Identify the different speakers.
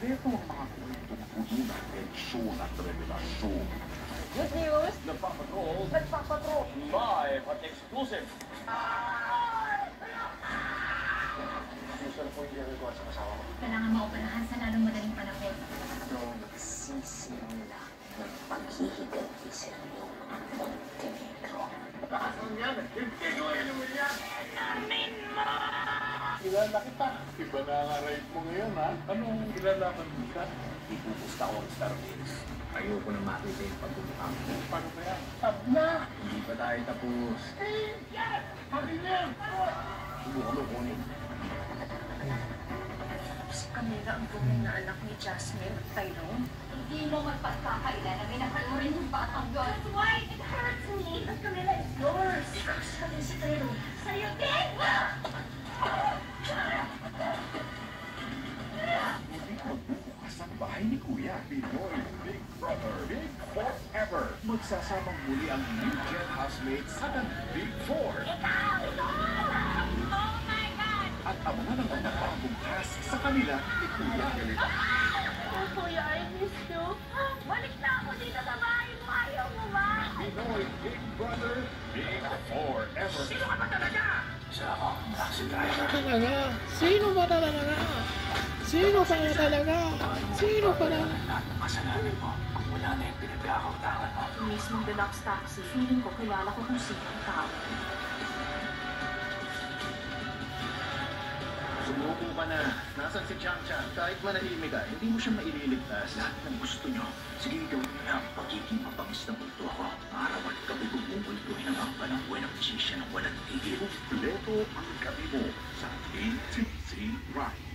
Speaker 1: Kompleto ang mga kwentong puno ng tensyon at revelasyon.
Speaker 2: Good news!
Speaker 1: Nagpapatrol
Speaker 3: Live at exclusive.
Speaker 1: Gusto na po yung ginagawa sa kasama ko.
Speaker 4: Kailangan maoperahan sa lalong madaling panahon.
Speaker 5: Nung nagsisimula ng paghihiganti sa iyong Montenegro.
Speaker 1: Kilala kita. Iba na nga right mo ngayon, ha? Anong kilalaman mo ka?
Speaker 3: Ipupusta ko ang Star Wars. Ayoko na makita yung pagbubuka mo.
Speaker 1: Paano kaya? Tabla!
Speaker 3: Hindi pa tayo tapos.
Speaker 1: Yes! Pag-ilim!
Speaker 3: Subukan mo kunin.
Speaker 2: Si Camila ang tunay na anak ni Jasmine at Tyrone.
Speaker 4: Hindi mo magpagkakaila na minakalurin yung batang yun. That's why it hurts me.
Speaker 2: At Camila is yours.
Speaker 4: Ikaw sa akin si Tyrone. Sa'yo din!
Speaker 1: Hindi magbubukas ang bahay ni Kuya. Pinoy Big Brother, Big Forever. Magsasamang muli ang new gen housemates sa Big Four.
Speaker 4: Oh my God!
Speaker 1: At abangan ang mga bagong cast sa kanila ni Kuya Galit.
Speaker 2: Oh, Kuya, I miss you.
Speaker 4: Balik na ako dito sa bahay mo. Ayaw mo ba?
Speaker 1: Pinoy Big Brother, Big Forever.
Speaker 3: Sino ka ba talaga? Siya ako, taxi driver.
Speaker 6: Talaga? Sino ba talaga? Sino pa na talaga? Sino pa na?
Speaker 3: Lahat ng kasalanan mo kung wala na yung pinagkakautangan mo.
Speaker 2: Yung mismong deluxe taxi, feeling ko kilala ko kung sino ang tao.
Speaker 3: Sumuko ka na. Nasaan si Chang Chang? Kahit manahimik ka, hindi mo siya maililigtas. Lahat ng gusto nyo, sige gawin nyo lang. Pagiging mapangis na multo ako. Araw at gabi bumubultuhin ang hamba ng buwan ng chisya ng walang tigil.
Speaker 1: Kumpleto ang gabi mo sa ATT Ride.